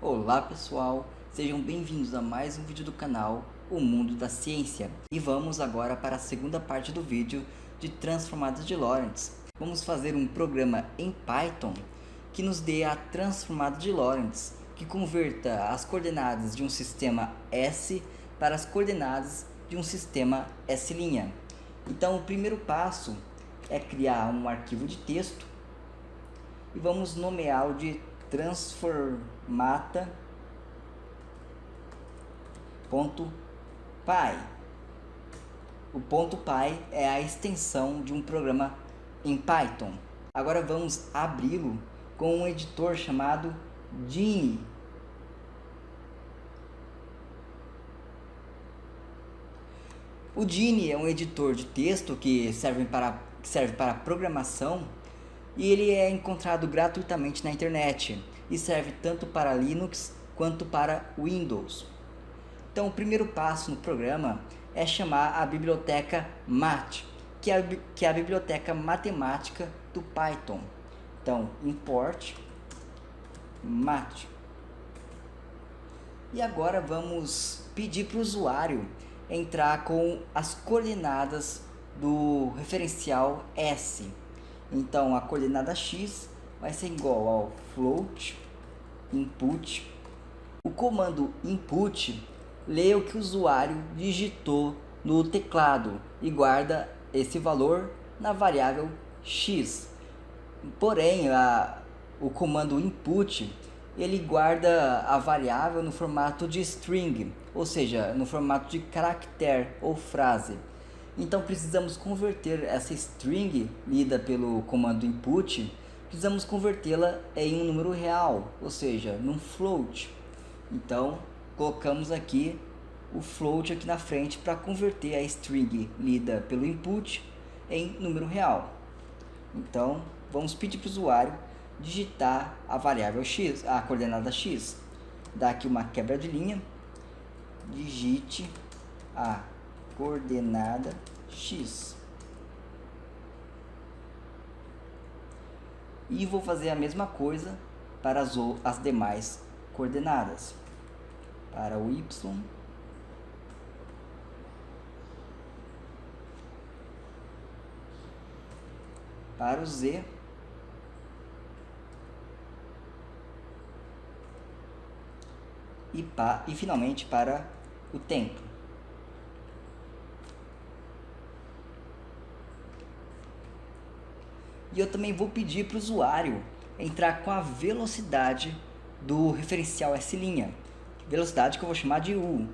Olá pessoal, sejam bem-vindos a mais um vídeo do canal O Mundo da Ciência. E vamos agora para a segunda parte do vídeo de transformadas de Lorentz. Vamos fazer um programa em Python que nos dê a transformada de Lorentz, que converta as coordenadas de um sistema S para as coordenadas de um sistema S'. Então o primeiro passo é criar um arquivo de texto e vamos nomeá-lo de transformata.py. O .py é a extensão de um programa em Python. Agora vamos abri-lo com um editor chamado Geany. O Geany é um editor de texto que serve para programação e ele é encontrado gratuitamente na internet e serve tanto para Linux quanto para Windows. Então o primeiro passo no programa é chamar a biblioteca mat, que é a biblioteca matemática do Python. Então import mat. E agora vamos pedir para o usuário entrar com as coordenadas do referencial S. Então a coordenada x vai ser igual ao float input. O comando input lê o que o usuário digitou no teclado e guarda esse valor na variável x. Porém, o comando input ele guarda a variável no formato de string, ou seja, no formato de caractere ou frase. Então precisamos converter essa string lida pelo comando input, precisamos convertê-la em um número real, ou seja, num float. Então colocamos aqui o float aqui na frente para converter a string lida pelo input em número real. Então vamos pedir para o usuário digitar a variável x, a coordenada x. Dá aqui uma quebra de linha, digite a coordenada x. E vou fazer a mesma coisa para as demais coordenadas. Para o y, para o z, e finalmente para o tempo. E eu também vou pedir para o usuário entrar com a velocidade do referencial S', velocidade que eu vou chamar de U.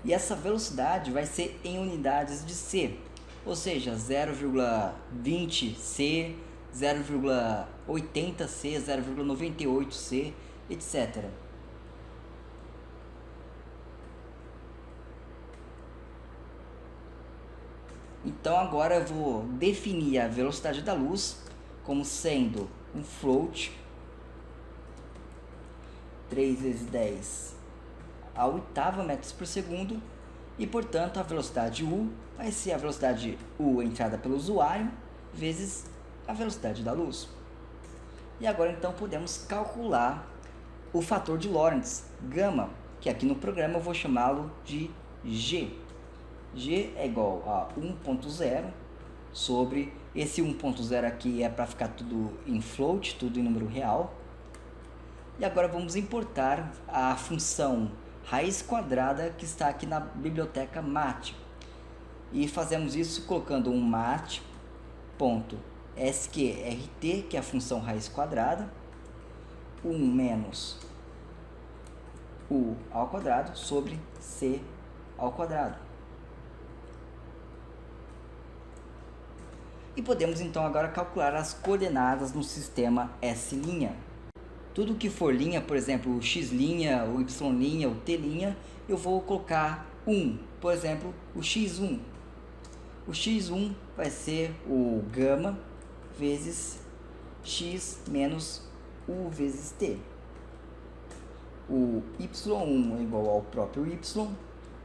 E essa velocidade vai ser em unidades de C, ou seja, 0,20 C, 0,80 C, 0,98 C, etc. Então agora eu vou definir a velocidade da luz como sendo um float 3 vezes 10 a oitava metros por segundo, e portanto a velocidade U vai ser a velocidade U entrada pelo usuário vezes a velocidade da luz. E agora então podemos calcular o fator de Lorentz, gama, que aqui no programa eu vou chamá-lo de G. G é igual a 1.0 sobre, esse 1.0 aqui é para ficar tudo em float, tudo em número real. E agora vamos importar a função raiz quadrada que está aqui na biblioteca mat. E fazemos isso colocando um mat.sqrt, que é a função raiz quadrada, 1 menos u ao quadrado sobre c ao quadrado. E podemos então agora calcular as coordenadas no sistema S'. Tudo que for linha, por exemplo, o x', o y', o t', eu vou colocar 1, por exemplo, o x1. O x1 vai ser o gama vezes x menos u vezes t. O y1 é igual ao próprio y,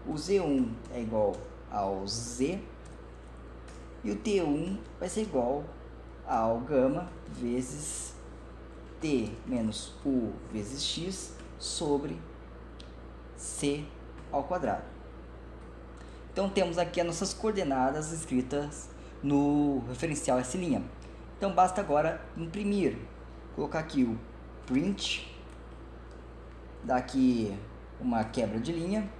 o z1 é igual ao z, e o t1 vai ser igual ao gama vezes t menos u vezes x sobre c ao quadrado. Então temos aqui as nossas coordenadas escritas no referencial S'. Então basta agora imprimir, colocar aqui o print, dar aqui uma quebra de linha,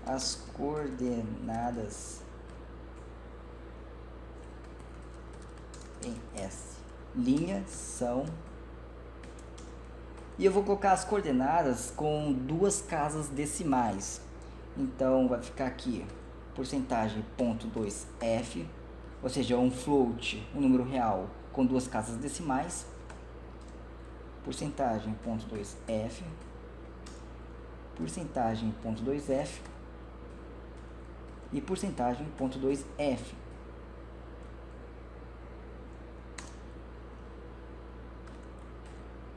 as coordenadas em S' são, e eu vou colocar as coordenadas com 2 casas decimais. Então vai ficar aqui porcentagem ponto 2f, ou seja, um float, um número real com 2 casas decimais, porcentagem ponto 2f, porcentagem ponto 2f e porcentagem ponto 2f.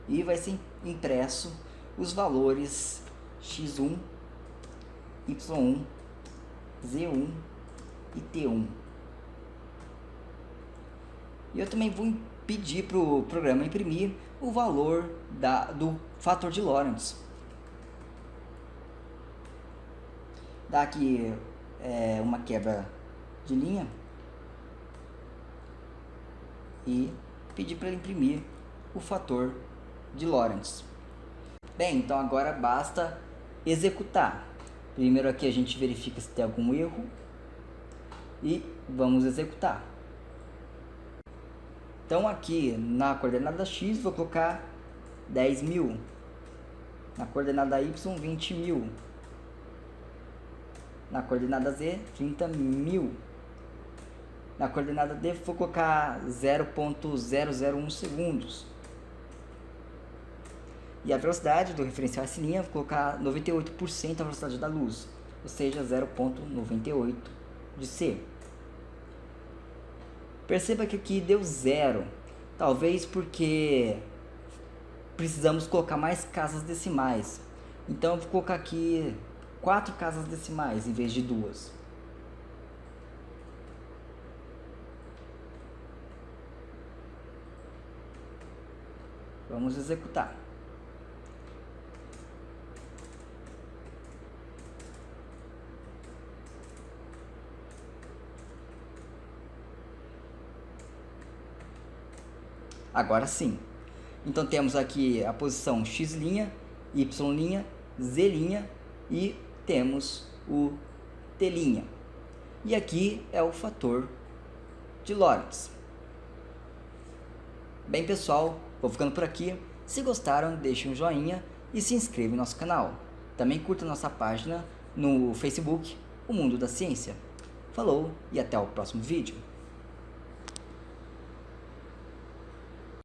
E vai ser impresso os valores x1, y1, z1 e t1. E eu também vou pedir para o programa imprimir o valor do fator de Lorentz. Dá aqui uma quebra de linha e pedir para ele imprimir o fator de Lorentz. Bem, então agora basta executar. Primeiro aqui a gente verifica se tem algum erro e vamos executar. Então aqui na coordenada x vou colocar 10.000, na coordenada y 20.000, na coordenada z 30.000, na coordenada d vou colocar 0.001 segundos. E a velocidade do referencial S' vou colocar 98% da velocidade da luz, ou seja, 0.98 de c. Perceba que aqui deu 0, talvez porque precisamos colocar mais casas decimais. Então eu vou colocar aqui 4 casas decimais em vez de 2. Vamos executar. Agora sim. Então temos aqui a posição x', y', z' e temos o t'. E aqui é o fator de Lorentz. Bem, pessoal, vou ficando por aqui. Se gostaram, deixem um joinha e se inscrevam no nosso canal. Também curta nossa página no Facebook, O Mundo da Ciência. Falou e até o próximo vídeo.